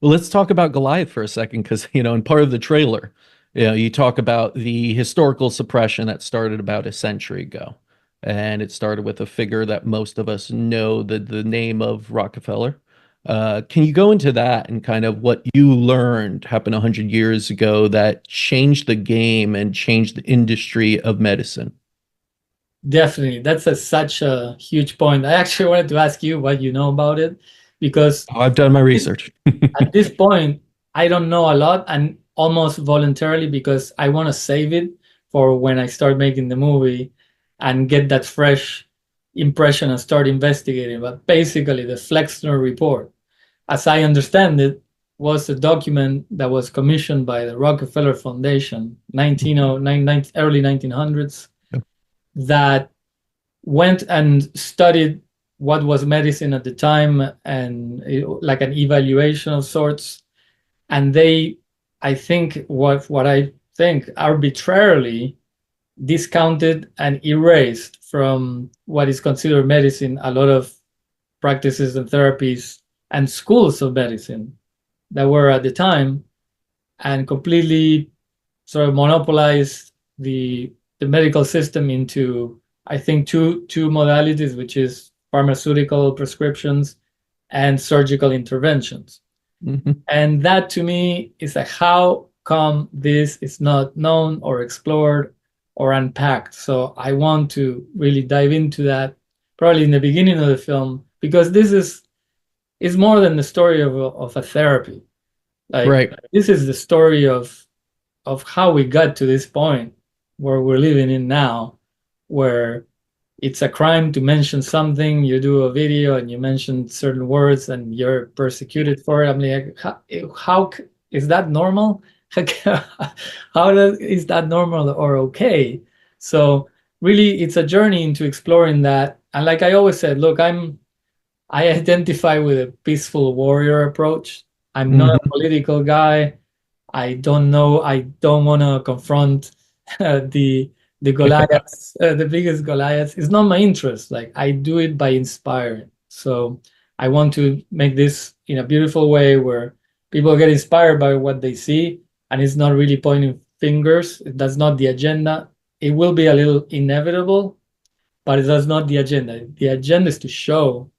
Well, let's talk about Goliath for a second, because, in part of the trailer, you talk about the historical suppression that started about a century ago. And it started with a figure that most of us know the name of Rockefeller. Can you go into that and kind of what you learned happened 100 years ago that changed the game and changed the industry of medicine? Definitely. That's such a huge point. I actually wanted to ask you what you know about it because Oh, I've done my this, research. at this point, I don't know a lot and almost voluntarily because I want to save it for when I start making the movie and get that fresh impression and start investigating. But basically, the Flexner Report, as I understand it, was a document that was commissioned by the Rockefeller Foundation, 1909, early 1900s, that went and studied what was medicine at the time and like an evaluation of sorts. And they, I think, what I think arbitrarily discounted and erased from what is considered medicine a lot of practices and therapies and schools of medicine that were at the time, and completely sort of monopolized the medical system into, I think, two modalities, which is pharmaceutical prescriptions and surgical interventions. Mhm. And that to me is like, how come this is not known or explored or unpacked? So I want to really dive into that probably in the beginning of the film, because this is more than the story of a therapy. Like, Right. this is the story of how we got to this point where we're living in now, where it's a crime to mention something. You do a video and you mention certain words and you're persecuted for it. I'm like, how is that normal? Is that normal or okay? So really, it's a journey into exploring that. And like I always said, look, I identify with a peaceful warrior approach. I'm not a Mhm. political guy. I don't know. I don't want to confront the Goliaths, the biggest Goliaths. It's not my interest. Like, I do it by inspiring. So I want to make this in a beautiful way where people get inspired by what they see, and it's not really pointing fingers. That's not the agenda. It will be a little inevitable, but that's not the agenda. The agenda is to show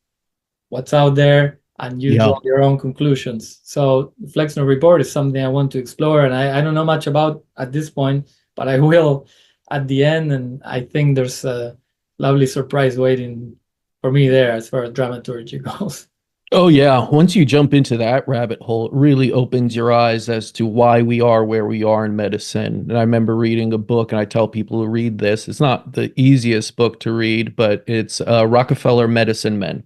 what's out there and you Yeah. draw your own conclusions. So the Flexner Report is something I want to explore, and I don't know much about at this point, but I will at the end. And I think there's a lovely surprise waiting for me there as far as dramaturgy goes. Oh, yeah. Once you jump into that rabbit hole, it really opens your eyes as to why we are where we are in medicine. And I remember reading a book, and I tell people to read this. It's not the easiest book to read, but it's Rockefeller Medicine Men.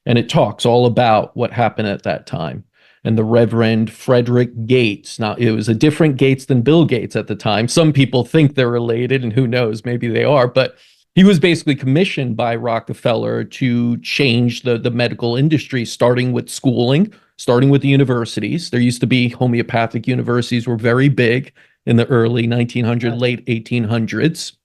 And it talks all about what happened at that time. And the Reverend Frederick Gates. Now, it was a different Gates than Bill Gates at the time. Some people think they're related, and who knows, maybe they are. But he was basically commissioned by Rockefeller to change the medical industry, starting with schooling, starting with the universities. There used to be homeopathic universities were very big in the early 1900s, late 1800s.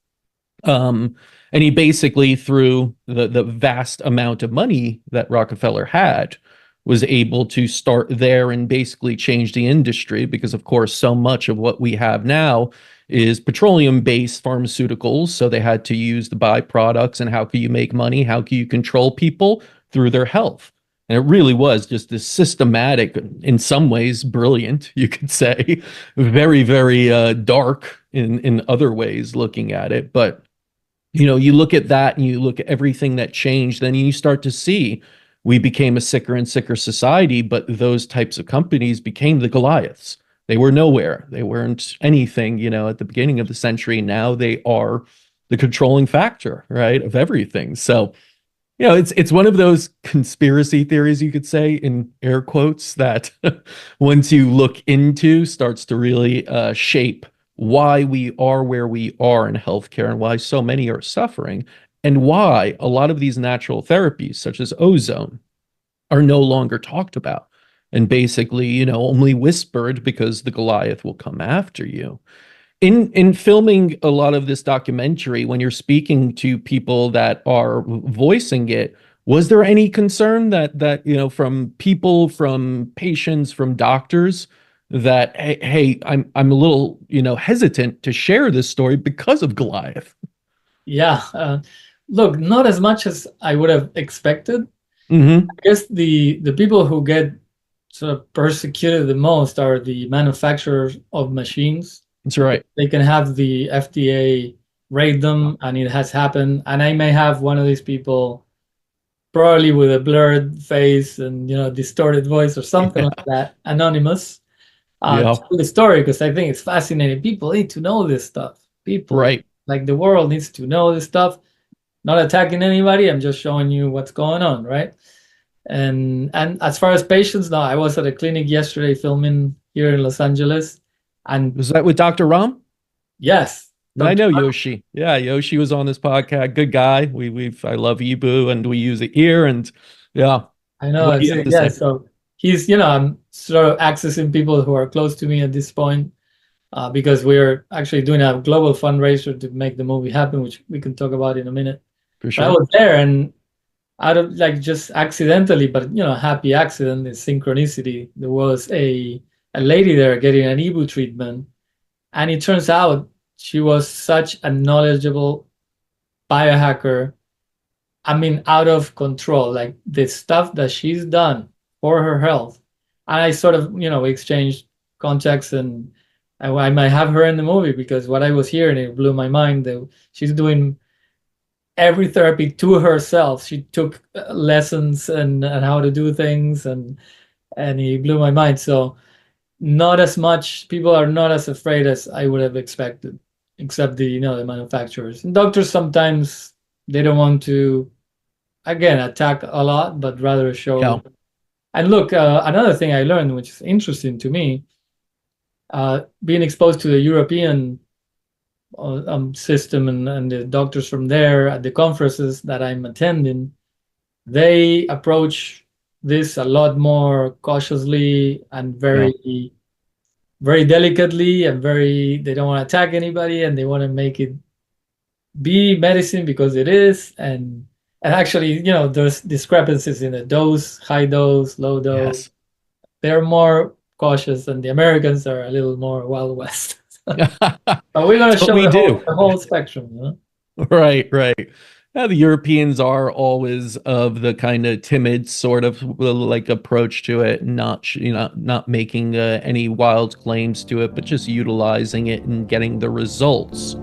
Um, and he basically, through the vast amount of money that Rockefeller had, was able to start there and basically change the industry because, of course, so much of what we have now is petroleum-based pharmaceuticals. So they had to use the byproducts, and how can you make money? How can you control people through their health? And it really was just this systematic, in some ways, brilliant, you could say, very, very dark in other ways looking at it. But you look at that and you look at everything that changed, then you start to see we became a sicker and sicker society, but those types of companies became the Goliaths. They were nowhere. They weren't anything, at the beginning of the century. Now they are the controlling factor, right, of everything. So, it's one of those conspiracy theories, you could say, in air quotes, that once you look into, starts to really shape why we are where we are in healthcare and why so many are suffering, and why a lot of these natural therapies, such as ozone, are no longer talked about and basically, only whispered because the Goliath will come after you. In filming a lot of this documentary, when you're speaking to people that are voicing it, Was there any concern that from people, from patients, from doctors that hey, I'm a little hesitant to share this story because of Goliath? Yeah. Look, not as much as I would have expected. Hmm. I guess the people who get sort of persecuted the most are the manufacturers of machines. That's right. They can have the FDA rate them, and it has happened. And I may have one of these people, probably with a blurred face and distorted voice or something like that, anonymous, Yeah. tell the story because I think it's fascinating. People need to know this stuff. People, Right. like the world, needs to know this stuff. Not attacking anybody. I'm just showing you what's going on, right? And as far as patients, no, I was at a clinic yesterday filming here in Los Angeles, and Was that with Dr. Ram? yes, I Dr. know Yoshi. Yeah, Yoshi was on this podcast. Good guy. I love Ebu and we use it here. And yeah, I know, what do you have to yeah. say? So he's, I'm sort of accessing people who are close to me at this point, because we're actually doing a global fundraiser to make the movie happen, which we can talk about in a minute. For But I sure. was there, and out of like just accidentally, but happy accident, is synchronicity. There was a lady there getting an Ibu treatment, and it turns out she was such a knowledgeable biohacker. I mean, out of control, like the stuff that she's done for her health. And I sort of, we exchanged contacts, and I might have her in the movie because what I was hearing, it blew my mind that she's doing every therapy to herself. She took lessons and how to do things, and it blew my mind. So not as much, people are not as afraid as I would have expected, except the manufacturers. And doctors sometimes they don't want to, again, attack a lot, but rather Yeah. show. And look, another thing I learned, which is interesting to me, being exposed to the European system, and the doctors from there at the conferences that I'm attending, they approach this a lot more cautiously and Yeah. very, very delicately, and they don't want to attack anybody, and they want to make it be medicine because it is. And actually, there's discrepancies in the dose, high dose, low dose. Yes. They're more cautious, and the Americans are a little more Wild West. But we're going to That's what show we do. the whole spectrum, Right, right. Yeah, the Europeans are always of the kind of timid sort of like approach to it, not not making any wild claims to it, but just utilizing it and getting the results.